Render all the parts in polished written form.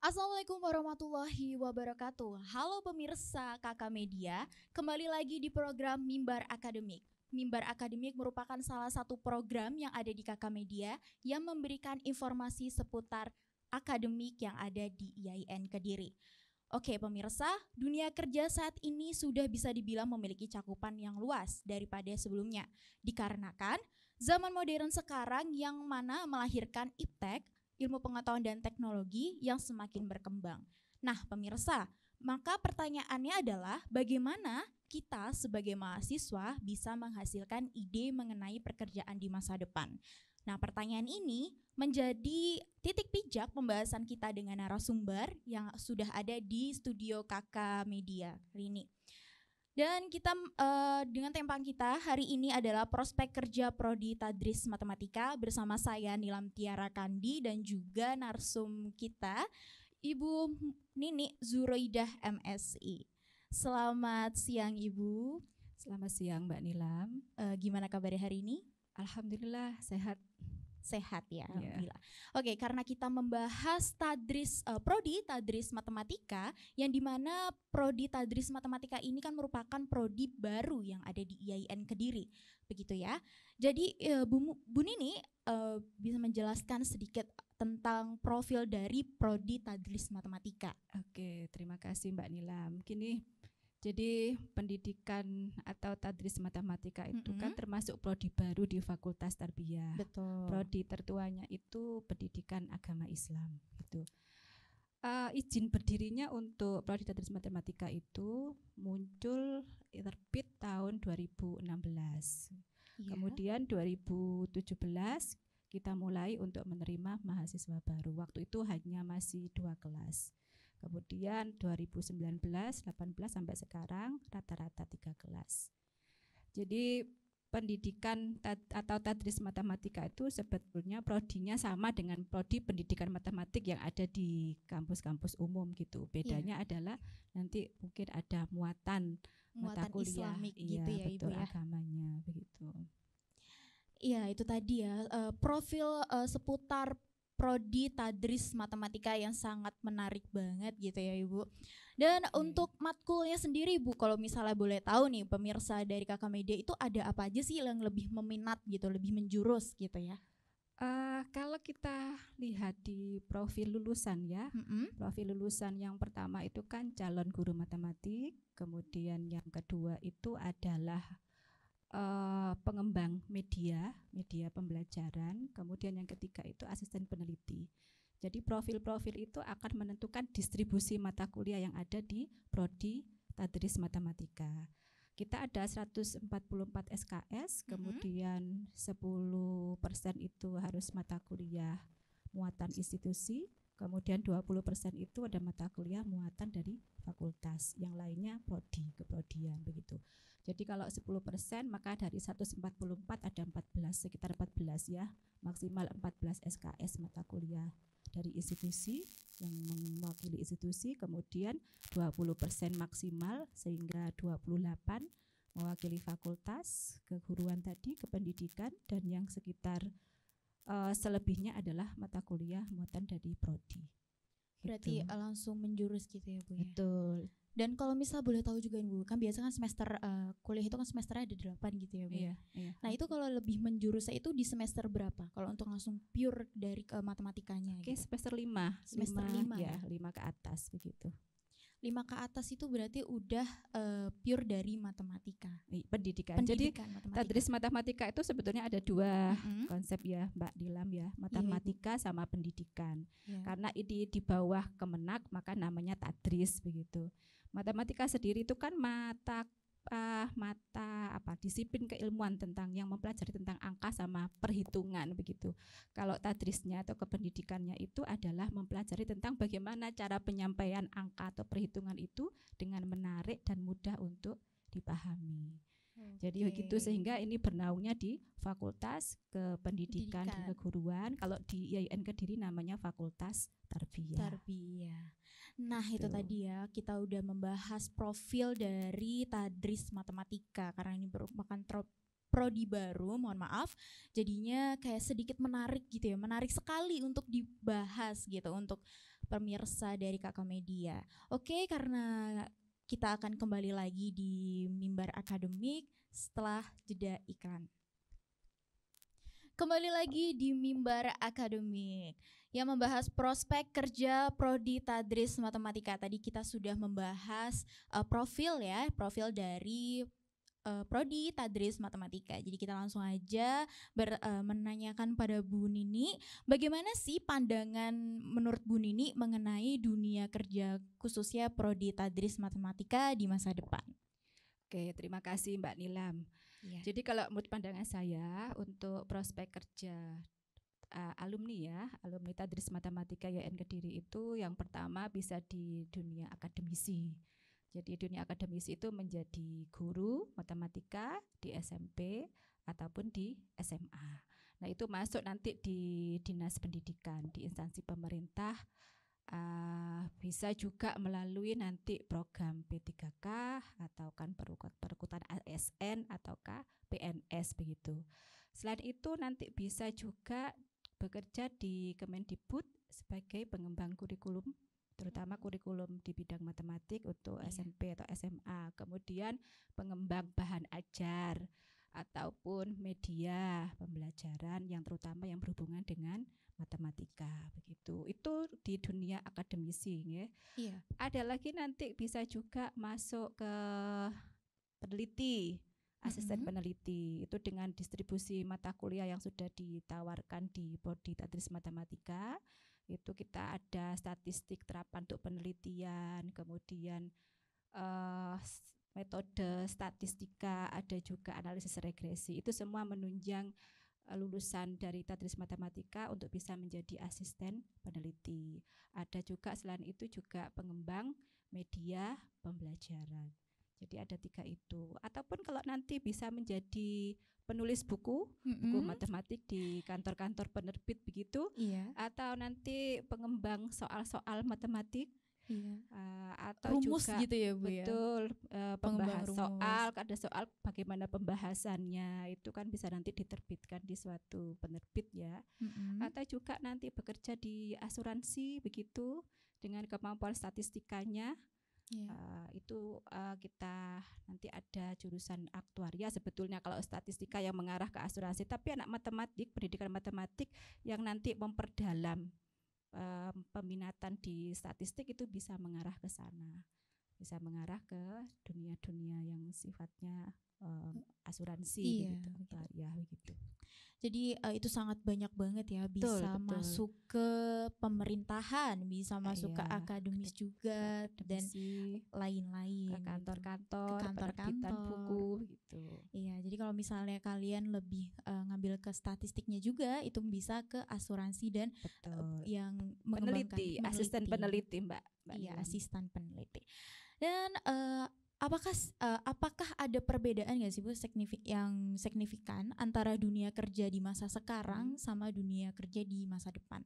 Assalamualaikum warahmatullahi wabarakatuh. Halo pemirsa Kakak Media, kembali lagi di program Mimbar Akademik. Mimbar Akademik merupakan salah satu program yang ada di Kakak Media yang memberikan informasi seputar akademik yang ada di IAIN Kediri. Oke pemirsa, dunia kerja saat ini sudah bisa dibilang memiliki cakupan yang luas daripada sebelumnya. Dikarenakan zaman modern sekarang yang mana melahirkan iptek, ilmu pengetahuan dan teknologi yang semakin berkembang. Nah pemirsa, maka pertanyaannya adalah bagaimana kita sebagai mahasiswa bisa menghasilkan ide mengenai pekerjaan di masa depan. Nah pertanyaan ini menjadi titik pijak pembahasan kita dengan narasumber yang sudah ada di studio Kakak Media hari ini. Dan kita dengan tema kita hari ini adalah prospek kerja Prodi Tadris Matematika bersama saya Nilam Tiara Kandi dan juga narsum kita Ibu Nini Zuroidah MSI. Selamat siang Ibu. Selamat siang Mbak Nilam. Gimana kabarnya hari ini? Alhamdulillah sehat. Sehat ya, Alhamdulillah. Oke, karena kita membahas Prodi Tadris Matematika, yang dimana Prodi Tadris Matematika ini kan merupakan prodi baru yang ada di IAIN Kediri, begitu ya. Jadi Bu Nini bisa menjelaskan sedikit tentang profil dari Prodi Tadris Matematika. Oke, terima kasih Mbak Nilam. Jadi pendidikan atau Tadris Matematika itu kan termasuk prodi baru di Fakultas Tarbiyah. Betul. Prodi tertuanya itu pendidikan agama Islam. Gitu. Izin berdirinya untuk Prodi Tadris Matematika itu muncul terbit tahun 2016. Ya. Kemudian 2017 kita mulai untuk menerima mahasiswa baru. Waktu itu hanya masih 2 kelas. Kemudian 2019, 18 sampai sekarang rata-rata 3 kelas. Jadi pendidikan atau Tadris Matematika itu sebetulnya prodinya sama dengan prodi pendidikan matematik yang ada di kampus-kampus umum gitu. Bedanya adalah nanti mungkin ada muatan mata kuliah Islamik gitu ya betul, Ibu ya. Agamanya begitu. Iya, itu tadi ya profil seputar Prodi Tadris Matematika yang sangat menarik banget gitu ya Ibu. Dan untuk matkulnya sendiri Bu, kalau misalnya boleh tahu nih pemirsa dari Kakak Media itu ada apa aja sih yang lebih meminat gitu, lebih menjurus gitu ya? Kalau kita lihat di profil lulusan ya, profil lulusan yang pertama itu kan calon guru matematik, kemudian yang kedua itu adalah pengembang media pembelajaran, kemudian yang ketiga itu asisten peneliti. Jadi profil-profil itu akan menentukan distribusi mata kuliah yang ada di Prodi Tadris Matematika. Kita ada 144 SKS, kemudian 10% itu harus mata kuliah muatan institusi, kemudian 20% itu ada mata kuliah muatan dari fakultas, yang lainnya prodi, keprodian begitu. Jadi kalau 10% maka dari 144 ada 14, sekitar 14 ya, maksimal 14 SKS mata kuliah dari institusi yang mewakili institusi, kemudian 20% maksimal sehingga 28 mewakili fakultas, keguruan tadi, kependidikan, dan yang sekitar selebihnya adalah mata kuliah muatan dari prodi. Berarti langsung menjurus gitu ya Bu ya? Betul. Dan kalau misal boleh tahu juga Bu, kan biasa kan semester kuliah itu kan semesternya ada 8 gitu ya Bu. Iya. Nah itu kalau lebih menjurusnya itu di semester berapa? Kalau untuk langsung pure dari matematikanya Oke, gitu. semester 5. Semester 5 ya? 5 ke atas begitu. 5 ke atas itu berarti udah pure dari matematika. Pendidikan. Jadi matematika. Tadris Matematika itu sebetulnya ada 2 konsep ya Mbak Dilam ya, matematika sama pendidikan. Karena ini di bawah Kemenak maka namanya Tadris begitu. Matematika sendiri itu kan mata disiplin keilmuan yang mempelajari tentang angka sama perhitungan begitu. Kalau Tadrisnya atau kependidikannya itu adalah mempelajari tentang bagaimana cara penyampaian angka atau perhitungan itu dengan menarik dan mudah untuk dipahami. Jadi begitu, sehingga ini bernaungnya di Fakultas Kependidikan dan Keguruan. Kalau di IAIN Kediri namanya Fakultas Tarbiyah. Nah itu tadi ya, kita udah membahas profil dari Tadris Matematika karena ini merupakan prodi baru, mohon maaf, jadinya kayak sedikit menarik gitu ya, menarik sekali untuk dibahas gitu, untuk pemirsa dari Kakak Media. Oke, karena kita akan kembali lagi di Mimbar Akademik setelah jeda iklan. Kembali lagi di Mimbar Akademik yang membahas prospek kerja Prodi Tadris Matematika. Tadi kita sudah membahas profil dari Prodi Tadris Matematika. Jadi kita langsung aja menanyakan pada Bu Nini, bagaimana sih pandangan menurut Bu Nini mengenai dunia kerja khususnya Prodi Tadris Matematika di masa depan? Oke, terima kasih Mbak Nilam. Ya. Jadi kalau menurut pandangan saya untuk prospek kerja alumni Tadris Matematika YN Kediri itu yang pertama bisa di dunia akademisi. Jadi dunia akademisi itu menjadi guru matematika di SMP ataupun di SMA. Nah itu masuk nanti di dinas pendidikan, di instansi pemerintah, bisa juga melalui nanti program P3K atau kan perkutan ASN ataukah PNS begitu. Selain itu nanti bisa juga bekerja di Kemendikbud sebagai pengembang kurikulum, terutama kurikulum di bidang matematik untuk SMP atau SMA, kemudian pengembang bahan ajar ataupun media pembelajaran yang terutama yang berhubungan dengan matematika begitu. Itu di dunia akademisi ya. Iya. Ada lagi nanti bisa juga masuk ke peneliti, asisten peneliti. Itu dengan distribusi mata kuliah yang sudah ditawarkan di Prodi Tadris Matematika. Itu kita ada statistik terapan untuk penelitian, kemudian metode statistika, ada juga analisis regresi. Itu semua menunjang lulusan dari Tadris Matematika untuk bisa menjadi asisten peneliti. Ada juga selain itu juga pengembang media pembelajaran. Jadi ada 3 itu. Ataupun kalau nanti bisa menjadi penulis buku matematik di kantor-kantor penerbit begitu. Atau nanti pengembang soal-soal matematik. Atau rumus juga gitu ya Bu betul, ya? pembahas soal, ada soal bagaimana pembahasannya itu kan bisa nanti diterbitkan di suatu penerbit ya. Atau juga nanti bekerja di asuransi begitu dengan kemampuan statistikanya. Itu kita nanti ada jurusan aktuaria sebetulnya kalau statistika yang mengarah ke asuransi, tapi anak matematik, pendidikan matematik yang nanti memperdalam peminatan di statistik itu bisa mengarah ke sana, bisa mengarah ke dunia-dunia yang sifatnya asuransi begitu. Ya begitu. Jadi itu sangat banyak banget ya, bisa masuk ke pemerintahan, bisa masuk ke akademis juga dan lain-lain. Ke kantor-kantor, penerbitan buku gitu. Iya, jadi kalau misalnya kalian lebih ngambil ke statistiknya juga, itu bisa ke asuransi dan yang peneliti, asisten peneliti Mbak. Iya, asisten peneliti. Dan apakah ada perbedaan nggak sih Bu yang signifikan antara dunia kerja di masa sekarang sama dunia kerja di masa depan?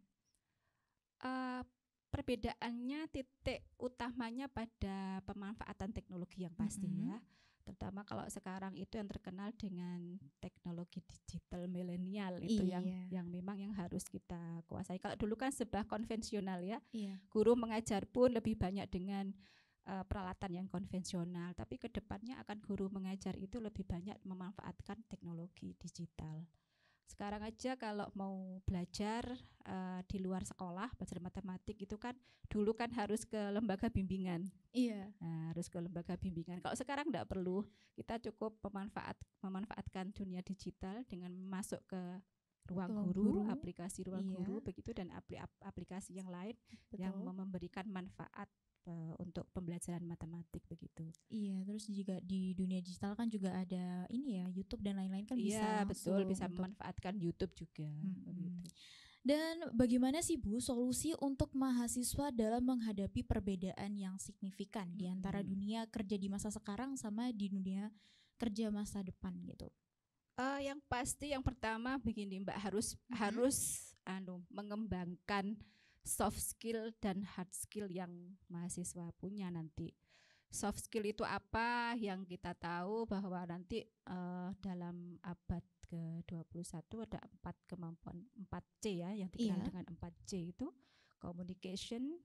Perbedaannya titik utamanya pada pemanfaatan teknologi yang pasti ya. Terutama kalau sekarang itu yang terkenal dengan teknologi digital milenial itu yang memang yang harus kita kuasai. Kalau dulu kan serba konvensional ya. Guru mengajar pun lebih banyak dengan peralatan yang konvensional, tapi kedepannya akan guru mengajar itu lebih banyak memanfaatkan teknologi digital. Sekarang aja kalau mau belajar di luar sekolah, belajar matematik itu kan dulu kan harus ke lembaga bimbingan. Nah, harus ke lembaga bimbingan. Kalau sekarang enggak perlu, kita cukup memanfaatkan dunia digital dengan masuk ke ruang guru, aplikasi ruang guru begitu dan aplikasi yang lain yang memberikan manfaat untuk pembelajaran matematik begitu. Iya, terus juga di dunia digital kan juga ada ini ya, YouTube dan lain-lain kan bisa. Iya, betul, bisa memanfaatkan YouTube juga. Begitu. Dan bagaimana sih Bu solusi untuk mahasiswa dalam menghadapi perbedaan yang signifikan di antara dunia kerja di masa sekarang sama di dunia kerja masa depan gitu? Yang pasti yang pertama begini Mbak, harus mengembangkan soft skill dan hard skill yang mahasiswa punya nanti. Soft skill itu apa? Yang kita tahu bahwa nanti dalam abad ke-21 ada 4 kemampuan 4C ya yang dikenal dengan 4C itu communication,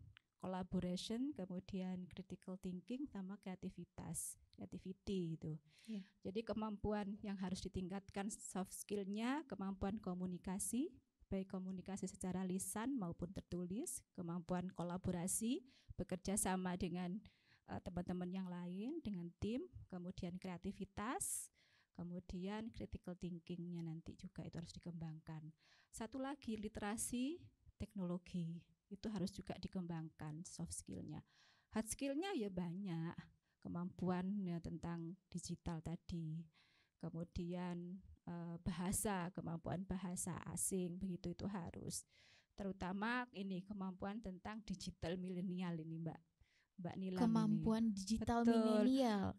collaboration, kemudian critical thinking, sama creativity itu. Iya. Jadi kemampuan yang harus ditingkatkan soft skill-nya, kemampuan komunikasi, baik komunikasi secara lisan maupun tertulis, kemampuan kolaborasi, bekerja sama dengan teman-teman yang lain, dengan tim, kemudian kreativitas, kemudian critical thinking-nya nanti juga itu harus dikembangkan. Satu lagi, literasi teknologi itu harus juga dikembangkan soft skill-nya. Hard skill-nya ya banyak, kemampuan ya tentang digital tadi, kemudian bahasa, kemampuan bahasa asing begitu itu harus. Terutama ini kemampuan tentang digital milenial ini Mbak Nilam. Kemampuan ini. digital Betul. milenial.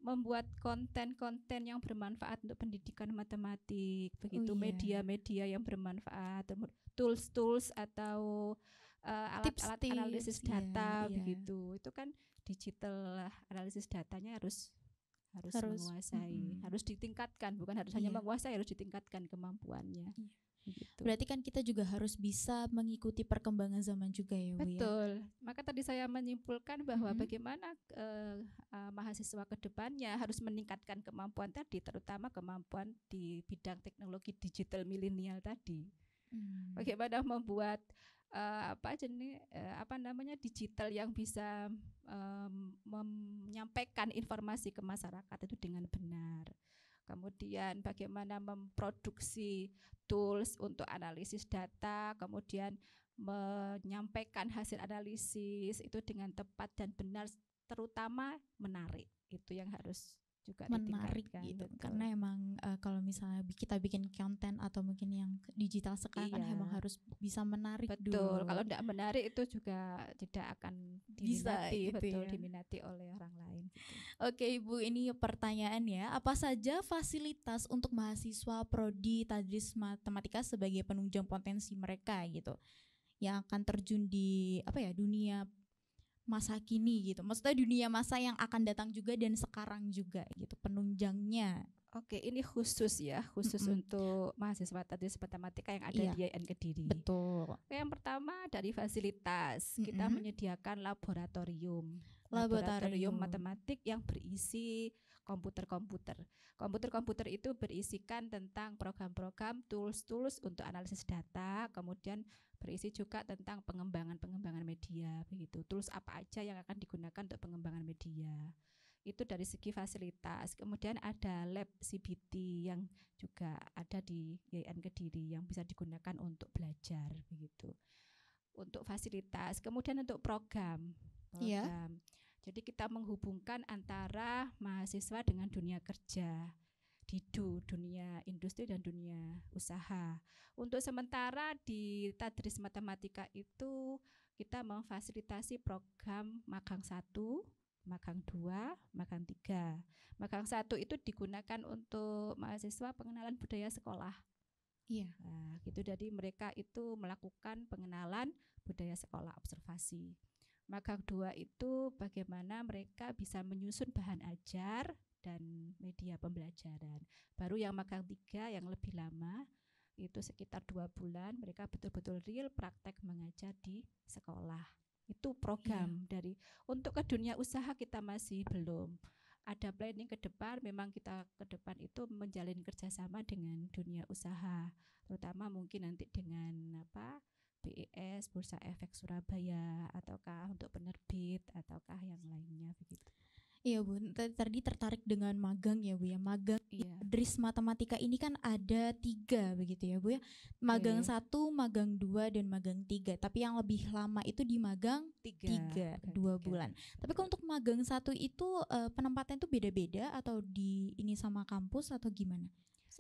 Membuat konten-konten yang bermanfaat untuk pendidikan matematik, begitu iya. media-media yang bermanfaat, tools-tools atau alat-alat Tips-tips, analisis data iya. begitu. Itu kan digital analisis datanya harus menguasai, harus ditingkatkan, bukan harus hanya menguasai, harus ditingkatkan kemampuannya. Gitu. Berarti kan kita juga harus bisa mengikuti perkembangan zaman juga ya, Bu. Betul. Maka tadi saya menyimpulkan bahwa bagaimana mahasiswa ke depannya harus meningkatkan kemampuan tadi, terutama kemampuan di bidang teknologi digital milenial tadi. Bagaimana membuat digital yang bisa menyampaikan informasi ke masyarakat itu dengan benar. Kemudian bagaimana memproduksi tools untuk analisis data, kemudian menyampaikan hasil analisis itu dengan tepat dan benar, terutama menarik. Itu yang harus juga menarik gitu. Betul. Karena emang kalau misalnya kita bikin konten atau mungkin yang digital sekarang kan emang harus bisa menarik. Betul. Kalau tidak menarik itu juga tidak akan diminati, gitu ya. Diminati oleh orang lain gitu. Oke Ibu, ini pertanyaan ya. Apa saja fasilitas untuk mahasiswa prodi Tadris Matematika sebagai penunjang potensi mereka gitu, yang akan terjun di dunia masa kini gitu. Maksudnya dunia masa yang akan datang juga dan sekarang juga gitu, penunjangnya. Oke, ini khusus untuk mahasiswa Tadris Matematika yang ada di IAIN Kediri. Betul. Yang pertama dari fasilitas, kita menyediakan laboratorium matematik yang berisi komputer-komputer. Komputer-komputer itu berisikan tentang program-program, tools-tools untuk analisis data, kemudian berisi juga tentang pengembangan media begitu. Tools apa aja yang akan digunakan untuk pengembangan media. Itu dari segi fasilitas. Kemudian ada lab CBT yang juga ada di IAIN Kediri yang bisa digunakan untuk belajar begitu. Untuk fasilitas, kemudian untuk program. Jadi kita menghubungkan antara mahasiswa dengan dunia kerja, dunia industri dan dunia usaha. Untuk sementara di Tadris Matematika itu kita memfasilitasi program magang 1, magang 2, magang 3. Magang 1 itu digunakan untuk mahasiswa pengenalan budaya sekolah. Nah, gitu. Jadi mereka itu melakukan pengenalan budaya sekolah, observasi. Magang 2 itu bagaimana mereka bisa menyusun bahan ajar dan media pembelajaran. Baru yang magang 3 yang lebih lama, itu sekitar 2 bulan, mereka betul-betul real praktek mengajar di sekolah. Itu program dari untuk ke dunia usaha kita masih belum. Ada planning ke depan, memang kita ke depan itu menjalin kerjasama dengan dunia usaha, terutama mungkin nanti dengan BES, Bursa Efek Surabaya, ataukah untuk penerbit, ataukah yang lainnya begitu. Iya Bu, tadi tertarik dengan magang ya Bu ya. Magang Tadris Matematika ini kan ada 3 begitu ya Bu ya. Magang 1, magang 2, dan magang 3. Tapi yang lebih lama itu di magang 3, 2 bulan. Tapi kalau untuk magang 1 itu penempatan itu beda-beda atau di ini sama kampus atau gimana?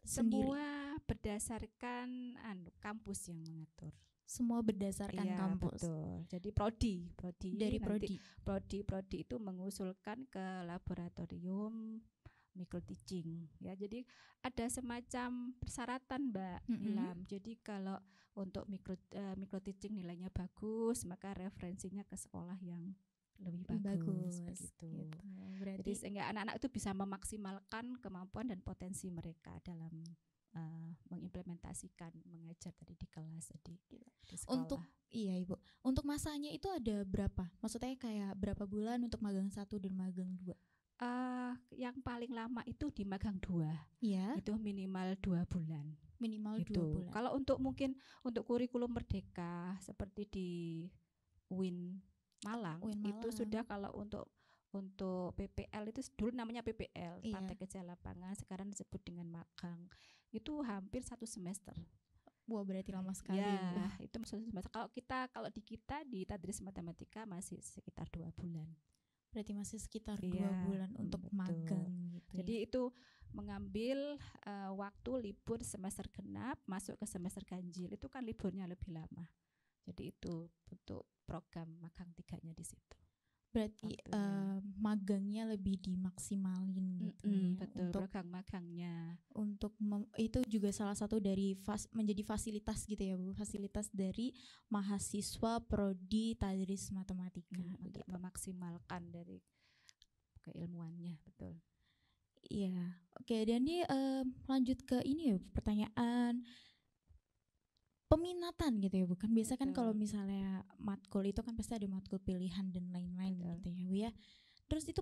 Semua berdasarkan kampus yang mengatur. Semua berdasarkan kampus. Betul. Jadi prodi dari prodi itu mengusulkan ke laboratorium micro teaching ya. Jadi ada semacam persyaratan Mbak Nilam. Jadi kalau untuk micro teaching nilainya bagus, maka referensinya ke sekolah yang lebih bagus begitu. Jadi sehingga anak-anak itu bisa memaksimalkan kemampuan dan potensi mereka dalam mengimplementasikan mengajar tadi di kelas tadi di sekolah. Untuk iya Ibu, untuk masanya itu ada berapa? Maksudnya kayak berapa bulan untuk magang 1 dan magang 2? Yang paling lama itu di magang 2, Iya, itu minimal 2 bulan. minimal 2 Gitu. bulan. Kalau untuk mungkin untuk kurikulum merdeka seperti di UIN Malang, UIN itu Malang. sudah kalau untuk PPL itu dulu namanya PPL, Iya. praktek kerja lapangan, sekarang disebut dengan magang. Itu hampir 1 semester. Wah, berarti lama sekali Ya, Bu. itu maksudnya semester. Kalau di kita di Tadris Matematika masih sekitar 2 bulan. Berarti masih sekitar 2 Iya, bulan untuk betul. magang gitu. Jadi ya. itu mengambil waktu libur semester genap masuk ke semester ganjil, itu kan liburnya lebih lama. Jadi itu untuk program magang 3-nya di situ. Berarti Waktunya. magangnya lebih dimaksimalin gitu ya. Betul, Untuk program magangnya. itu juga salah satu dari menjadi fasilitas gitu ya Bu, fasilitas dari mahasiswa prodi Tadris Matematika Untuk gitu. memaksimalkan dari keilmuannya, betul. Iya. Oke, dan ini lanjut ke ini ya, pertanyaan peminatan gitu ya Bu. Kan biasa kan kalau Betul. misalnya matkul itu kan pasti ada matkul pilihan dan lain-lain Betul. gitu ya Bu ya. Terus itu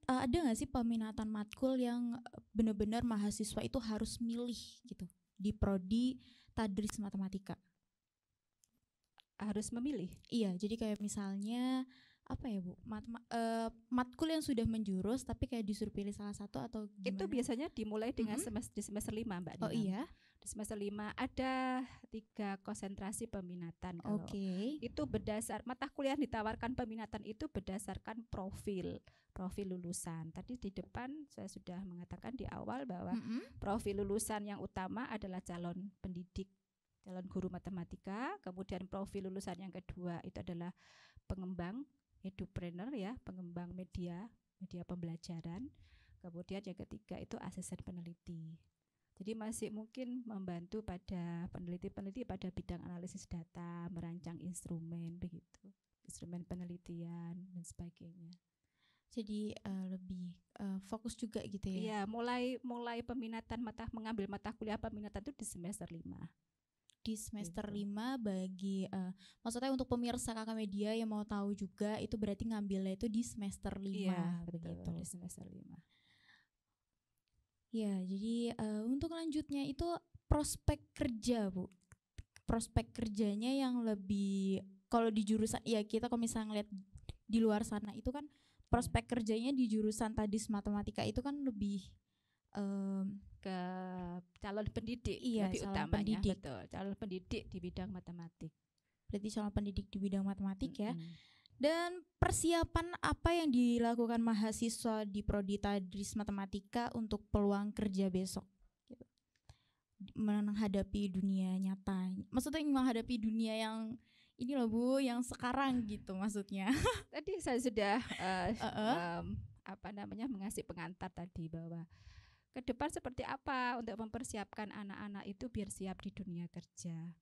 ada nggak sih peminatan matkul yang benar-benar mahasiswa itu harus milih gitu di prodi Tadris Matematika? Harus memilih. Iya, jadi kayak misalnya apa ya Bu, matkul yang sudah menjurus tapi kayak disuruh pilih salah satu atau gimana? Itu biasanya dimulai dengan di semester 5 Mbak Nina. Oh iya? Di semester 5 ada 3 konsentrasi peminatan. Oke. Itu berdasar mata kuliah yang ditawarkan peminatan itu berdasarkan profil lulusan. Tadi di depan saya sudah mengatakan di awal bahwa profil lulusan yang utama adalah calon pendidik, calon guru matematika. Kemudian profil lulusan yang kedua itu adalah pengembang edupreneur ya, pengembang media pembelajaran. Kemudian yang ketiga itu asisten peneliti. Jadi masih mungkin membantu pada peneliti-peneliti pada bidang analisis data, merancang instrumen begitu, instrumen penelitian dan sebagainya. Jadi lebih fokus juga gitu ya. Iya, mulai peminatan mengambil mata kuliah peminatan itu di semester 5. Di semester Gitu. 5 bagi maksudnya untuk pemirsa Kakak Media yang mau tahu juga itu berarti ngambilnya itu di semester 5 Iya, begitu. betul, di semester 5. Ya, jadi untuk lanjutnya itu prospek kerja, Bu. Prospek kerjanya yang lebih kalau di jurusan ya kita kalau misalnya ngeliat di luar sana itu kan prospek kerjanya di jurusan Tadris Matematika itu kan lebih ke calon pendidik iya, lebih calon utamanya, pendidik. betul, calon pendidik di bidang matematik. Berarti calon pendidik di bidang matematik ya. Dan persiapan apa yang dilakukan mahasiswa di prodi Tadris Matematika untuk peluang kerja besok? Gitu. Menghadapi dunia nyata. Maksudnya menghadapi dunia yang ini loh Bu, yang sekarang gitu maksudnya. Tadi saya sudah mengasih pengantar tadi bahwa ke depan seperti apa untuk mempersiapkan anak-anak itu biar siap di dunia kerja.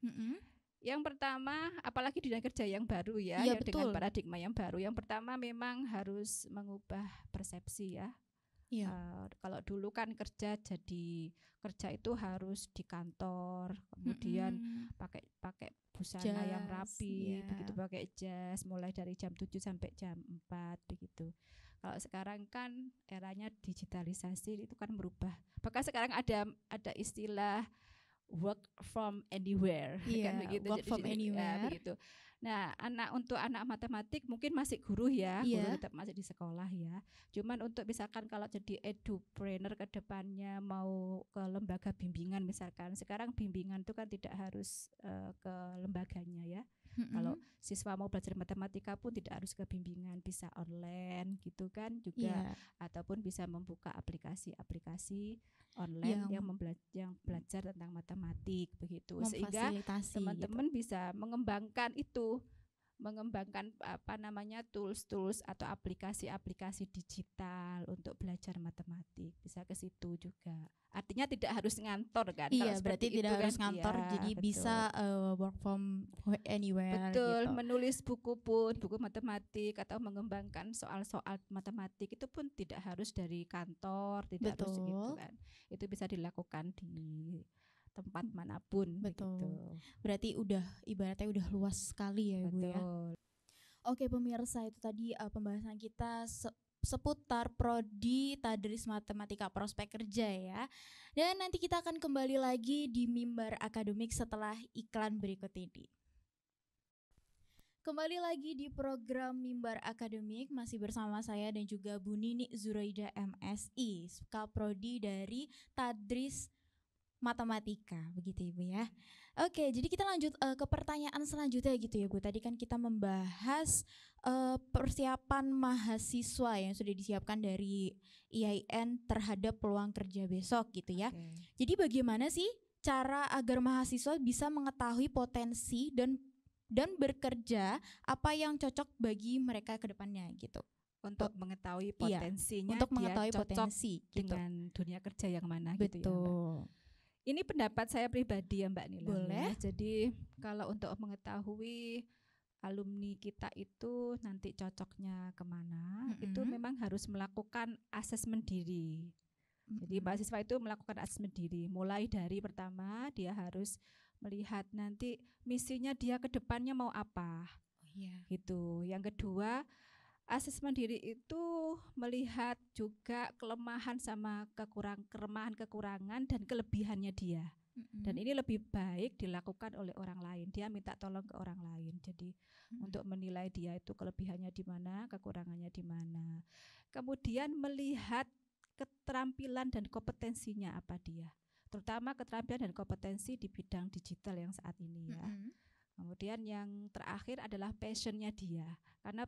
Yang pertama, apalagi dunia kerja yang baru ya, Iya, yang betul. dengan paradigma yang baru. Yang pertama memang harus mengubah persepsi ya. Iya. Kalau dulu kan kerja itu harus di kantor, kemudian pakai busana yang rapi, begitu, pakai jas mulai dari jam 7 sampai jam 4 begitu. Kalau sekarang kan eranya digitalisasi, itu kan merubah. Bahkan sekarang ada istilah work from anywhere, kan begitu. Work from anywhere. Begitu. Nah, untuk anak matematik mungkin masih guru ya, guru tetap masih di sekolah ya. Cuman untuk misalkan kalau jadi edupreneur ke depannya mau ke lembaga bimbingan misalkan, sekarang bimbingan itu kan tidak harus ke lembaganya ya. Kalau siswa mau belajar matematika pun tidak harus ke bimbingan, bisa online gitu kan juga, ataupun bisa membuka aplikasi online yang belajar tentang matematik begitu, sehingga teman-teman bisa mengembangkan tools atau aplikasi digital untuk belajar matematik, bisa ke situ juga. Artinya tidak harus ngantor kan? Iya, berarti tidak harus ngantor, jadi betul. Bisa work from anywhere. Betul, gitu. Menulis buku matematik atau mengembangkan soal-soal matematik itu pun tidak harus dari kantor, tidak harus gitu kan. Itu bisa dilakukan di tempat manapun. Betul. Begitu. Berarti ibaratnya udah luas sekali ya Ibu ya. Betul. Oke pemirsa, itu tadi pembahasan kita seputar prodi Tadris Matematika Prospek Kerja ya. Dan nanti kita akan kembali lagi di Mimbar Akademik setelah iklan berikut ini. Kembali lagi di program Mimbar Akademik, masih bersama saya dan juga Bu Nini Zuraida MSI, Prodi dari Tadris Matematika, begitu Ibu ya. Oke, jadi kita lanjut ke pertanyaan selanjutnya gitu ya Bu. Tadi kan kita membahas persiapan mahasiswa yang sudah disiapkan dari IAIN terhadap peluang kerja besok gitu ya. Jadi bagaimana sih cara agar mahasiswa bisa mengetahui potensi dan bekerja apa yang cocok bagi mereka ke depannya gitu. Untuk mengetahui potensinya, untuk mengetahui dia cocok potensi dengan dunia kerja yang mana. Betul. Gitu ya Mbak. Ini pendapat saya pribadi ya Mbak Nila. Boleh. Ya. Jadi kalau untuk mengetahui alumni kita itu nanti cocoknya kemana, itu memang harus melakukan asesmen diri. Jadi mahasiswa itu melakukan asesmen diri. Mulai dari pertama dia harus melihat nanti misinya dia ke depannya mau apa. Gitu. Yang kedua, asesmen diri itu melihat juga kelemahan sama kekurangan dan kelebihannya dia. Dan ini lebih baik dilakukan oleh orang lain. Dia minta tolong ke orang lain. Jadi untuk menilai dia itu kelebihannya di mana, kekurangannya di mana. Kemudian melihat keterampilan dan kompetensinya apa dia. Terutama keterampilan dan kompetensi di bidang digital yang saat ini ya. Kemudian yang terakhir adalah passionnya dia. Karena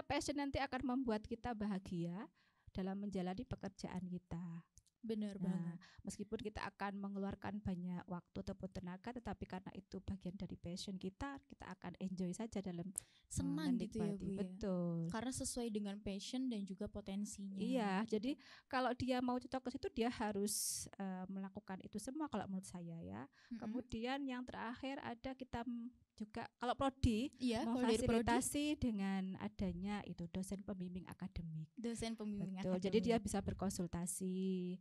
passion nanti akan membuat kita bahagia dalam menjalani pekerjaan kita. Benar banget. Meskipun kita akan mengeluarkan banyak waktu ataupun tenaga, tetapi karena itu bagian dari passion kita akan enjoy saja dalam senang gitu ya Bu. Betul. Karena sesuai dengan passion dan juga potensinya. Iya, jadi kalau dia mau cocok ke situ dia harus melakukan itu semua kalau menurut saya ya. Kemudian yang terakhir ada kita juga kalau prodi memfasilitasi dengan adanya itu dosen pembimbing akademik. Betul, jadi dia bisa berkonsultasi,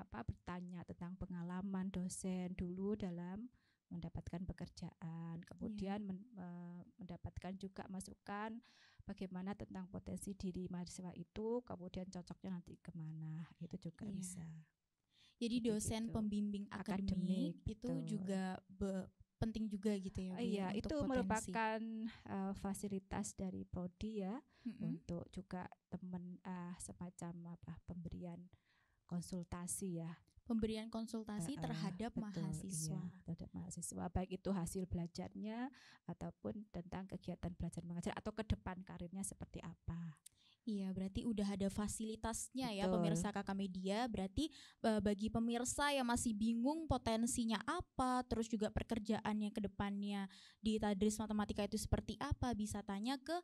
bertanya tentang pengalaman dosen dulu dalam mendapatkan pekerjaan, kemudian mendapatkan juga masukan bagaimana tentang potensi diri mahasiswa itu, kemudian cocoknya nanti kemana, itu juga bisa. Jadi dosen pembimbing akademik itu juga penting juga gitu ya Bu. Iya, itu merupakan fasilitas dari prodi ya, untuk juga semacam pemberian konsultasi ya. Pemberian konsultasi terhadap mahasiswa. Iya, terhadap mahasiswa, baik itu hasil belajarnya ataupun tentang kegiatan belajar mengajar atau ke depan karirnya seperti apa. Iya, berarti udah ada fasilitasnya ya pemirsa Kakak Media. Berarti bagi pemirsa yang masih bingung potensinya apa, terus juga pekerjaannya ke depannya di Tadris Matematika itu seperti apa, bisa tanya ke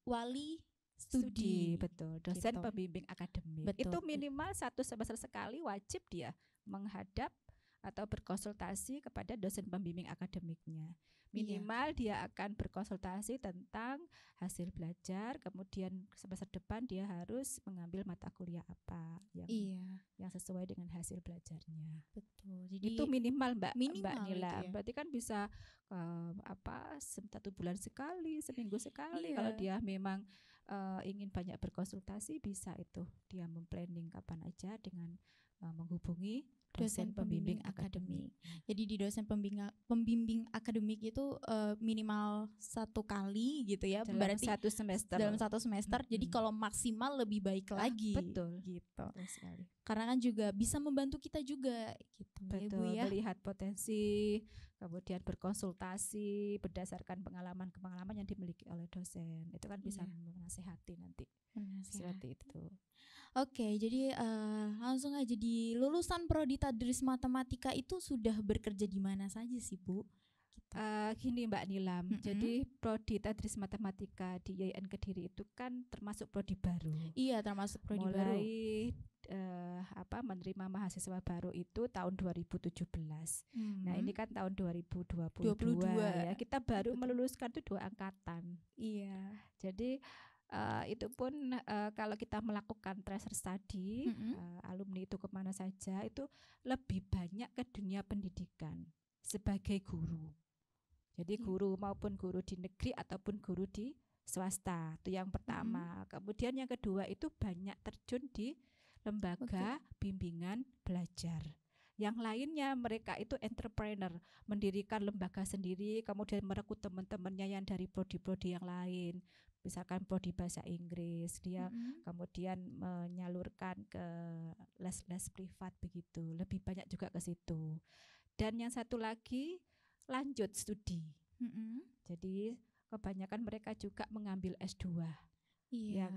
wali studi. Betul, dosen pembimbing akademik. Itu minimal 1 semester sekali wajib dia menghadap atau berkonsultasi kepada dosen pembimbing akademiknya. Minimal dia akan berkonsultasi tentang hasil belajar, kemudian semester depan dia harus mengambil mata kuliah apa yang sesuai dengan hasil belajarnya. Betul. Jadi itu minimal Mbak Nila. Ya? Berarti kan bisa 1 bulan sekali, seminggu sekali. Kalau dia memang ingin banyak berkonsultasi, bisa itu dia memplanning kapan aja dengan menghubungi dosen pembimbing akademik. Jadi di dosen pembimbing akademik itu minimal 1 kali gitu ya. Dalam berarti 1 semester. Dalam 1 semester. Jadi kalau maksimal lebih baik lagi. Betul. Gitu. Betul sekali. Karena kan juga bisa membantu kita juga gitu. Betul. Ya, Bu, ya? Melihat potensi, kemudian berkonsultasi berdasarkan pengalaman yang dimiliki oleh dosen. Itu kan bisa menasehati nanti. Seperti itu. Oke, jadi langsung aja di lulusan prodi Tadris Matematika itu sudah bekerja di mana saja sih Bu? Gini Mbak Nilam, jadi prodi Tadris Matematika di IAIN Kediri itu kan termasuk prodi baru. Iya, termasuk prodi baru. Mulai menerima mahasiswa baru itu tahun 2017. Nah ini kan tahun 2022 ya. Kita baru meluluskan itu 2 angkatan. Iya. Jadi Itu pun kalau kita melakukan tracer study, alumni itu kemana saja, itu lebih banyak ke dunia pendidikan sebagai guru. Jadi guru maupun guru di negeri ataupun guru di swasta, itu yang pertama. Kemudian yang kedua itu banyak terjun di lembaga bimbingan belajar. Yang lainnya mereka itu entrepreneur, mendirikan lembaga sendiri, kemudian merekrut teman-temannya yang dari prodi-prodi yang lain. Misalkan prodi bahasa Inggris, dia kemudian menyalurkan ke les-les privat begitu. Lebih banyak juga ke situ. Dan yang satu lagi lanjut studi. Jadi kebanyakan mereka juga mengambil S2. Yang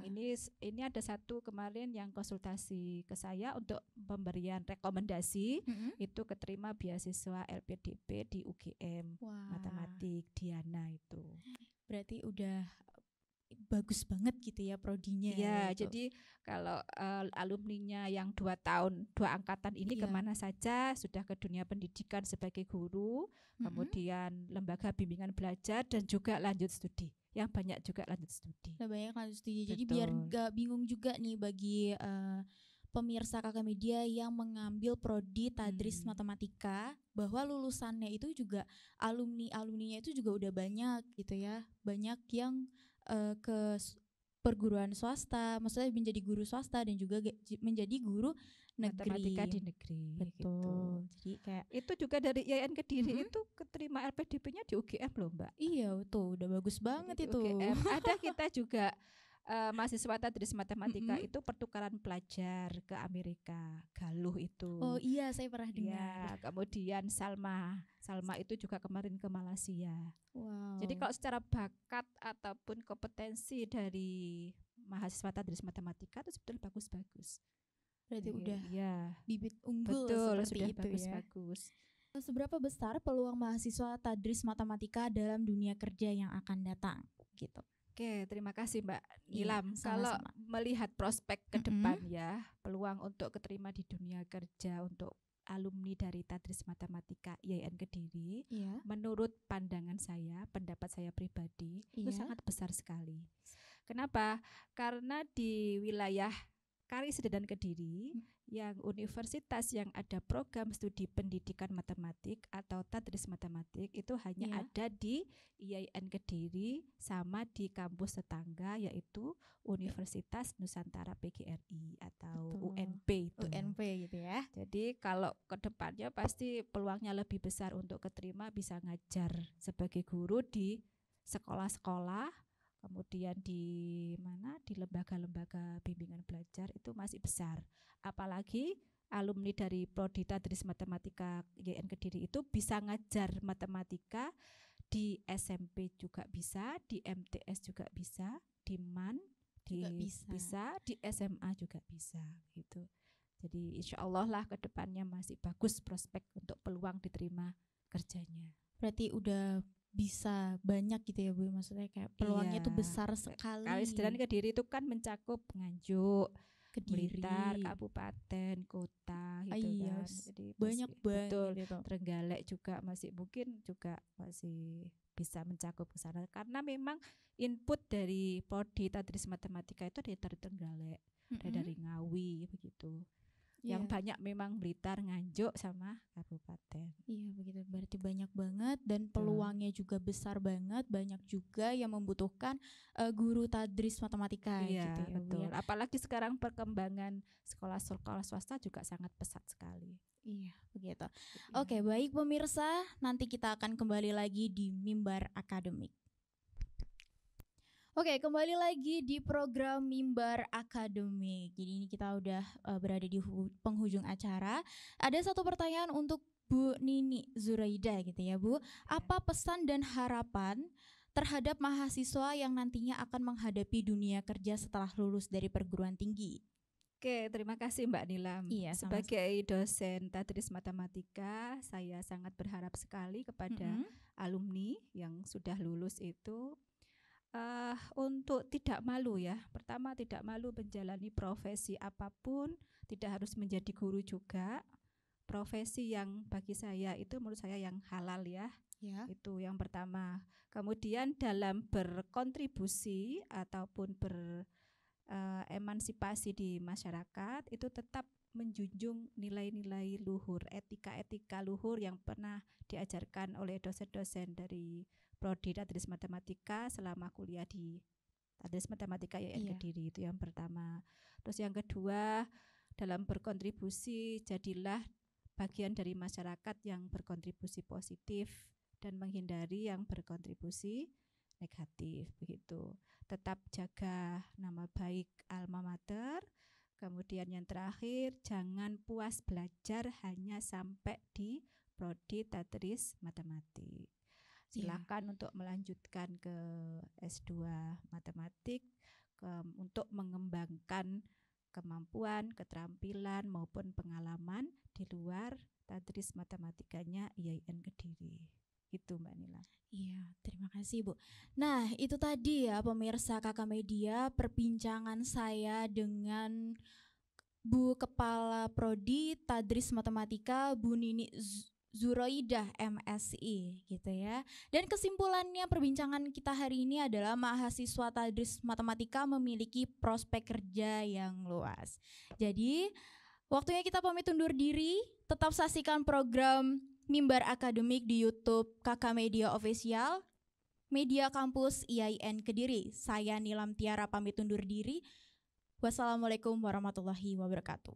ini ada satu kemarin yang konsultasi ke saya untuk pemberian rekomendasi, itu keterima beasiswa LPDP di UGM matematik Diana itu. Berarti udah bagus banget gitu ya prodinya. Ya, gitu. Jadi kalau alumninya yang 2 tahun 2 angkatan ini kemana saja, sudah ke dunia pendidikan sebagai guru, kemudian lembaga bimbingan belajar dan juga lanjut studi. Yang banyak juga lanjut studi. Banyak lanjut studi. Jadi biar gak bingung juga nih bagi pemirsa Kakak Media yang mengambil prodi Tadris Matematika, bahwa lulusannya itu juga alumninya itu juga udah banyak gitu ya. Banyak yang ke perguruan swasta, maksudnya menjadi guru swasta dan juga menjadi guru negeri. Matematika di negeri. Betul. Gitu. Jadi kayak itu juga dari IAIN Kediri itu keterima LPDP-nya di UGM loh, Mbak. Iya, tuh udah bagus banget itu. UGM. Ada kita juga mahasiswa Tadris Matematika itu pertukaran pelajar ke Amerika, Galuh itu. Oh iya, saya pernah dengar. Ya, kemudian Salma itu juga kemarin ke Malaysia. Wow. Jadi kalau secara bakat ataupun kompetensi dari mahasiswa Tadris Matematika itu sebetulnya bagus-bagus. Berarti udah bibit unggul. Betul, seperti sudah itu bagus-bagus. Seberapa besar peluang mahasiswa Tadris Matematika dalam dunia kerja yang akan datang gitu? Oke, terima kasih Mbak Nilam. Kalau sama-sama. melihat prospek ke depan ya, peluang untuk keterima di dunia kerja untuk alumni dari Tadris Matematika IAIN Kediri, menurut pandangan saya, pendapat saya pribadi, itu sangat besar sekali. Kenapa? Karena di wilayah Kalisida dan Kediri, yang universitas yang ada program studi pendidikan matematik atau Tadris Matematik itu hanya ada di IAIN Kediri sama di kampus tetangga yaitu Universitas Nusantara PGRI atau UNP itu. UNP gitu ya. Jadi kalau ke depannya pasti peluangnya lebih besar untuk keterima bisa ngajar sebagai guru di sekolah-sekolah, kemudian di lembaga-lembaga bimbingan belajar itu masih besar. Apalagi alumni dari prodi Tadris Matematika IAIN Kediri itu bisa ngajar matematika di SMP juga bisa, di MTS juga bisa, di MAN bisa, di SMA juga bisa gitu. Jadi insya Allah lah ke depannya masih bagus prospek untuk peluang diterima kerjanya. Berarti udah bisa banyak gitu ya Bu, maksudnya kayak peluangnya tuh besar sekali. Kalisida dan Kediri itu kan mencakup Nganjuk, Blitar, kabupaten, kota gitu kan. Jadi banyak banget gitu. Trenggalek juga masih mungkin juga masih bisa mencakup ke sana karena memang input dari prodi Tadris Matematika itu dari Trenggalek, dari Ngawi begitu. Yang banyak memang Blitar, Nganjuk sama kabupaten. Iya begitu, berarti banyak banget dan peluangnya juga besar banget, banyak juga yang membutuhkan guru Tadris Matematika gitu ya. Betul. Apalagi sekarang perkembangan sekolah-sekolah swasta juga sangat pesat sekali. Iya begitu. Oke, baik pemirsa, nanti kita akan kembali lagi di Mimbar Akademik. Oke, kembali lagi di program Mimbar Akademik. Jadi ini kita udah berada di penghujung acara. Ada satu pertanyaan untuk Bu Nini Zuraida gitu ya Bu. Apa pesan dan harapan terhadap mahasiswa yang nantinya akan menghadapi dunia kerja setelah lulus dari perguruan tinggi? Oke, terima kasih Mbak Nilam. Iya, sebagai dosen Tadris Matematika, saya sangat berharap sekali kepada alumni yang sudah lulus itu untuk tidak malu ya. Pertama, tidak malu menjalani profesi apapun, tidak harus menjadi guru juga. Profesi yang bagi saya itu menurut saya yang halal ya. Itu yang pertama. Kemudian dalam berkontribusi ataupun beremansipasi di masyarakat itu tetap menjunjung nilai-nilai luhur, etika-etika luhur yang pernah diajarkan oleh dosen-dosen dari Prodi Tadris Matematika selama kuliah di Tadris Matematika IAIN Kediri. Itu yang pertama. Terus yang kedua, dalam berkontribusi jadilah bagian dari masyarakat yang berkontribusi positif dan menghindari yang berkontribusi negatif, begitu. Tetap jaga nama baik alma mater. Kemudian yang terakhir, jangan puas belajar hanya sampai di Prodi Tadris Matematik. Silakan untuk melanjutkan ke S2 Matematik untuk mengembangkan kemampuan, keterampilan maupun pengalaman di luar Tadris Matematikanya IAIN Kediri. Itu Mbak Nila. Iya, terima kasih Bu. Nah, itu tadi ya pemirsa Kakak Media perbincangan saya dengan Bu Kepala Prodi Tadris Matematika Bu Nini Zuroidah MSI gitu ya. Dan kesimpulannya perbincangan kita hari ini adalah mahasiswa Tadris Matematika memiliki prospek kerja yang luas. Jadi, waktunya kita pamit undur diri. Tetap saksikan program Mimbar Akademik di YouTube Kakak Media Official, Media Kampus IAIN Kediri. Saya Nilam Tiara pamit undur diri. Wassalamualaikum warahmatullahi wabarakatuh.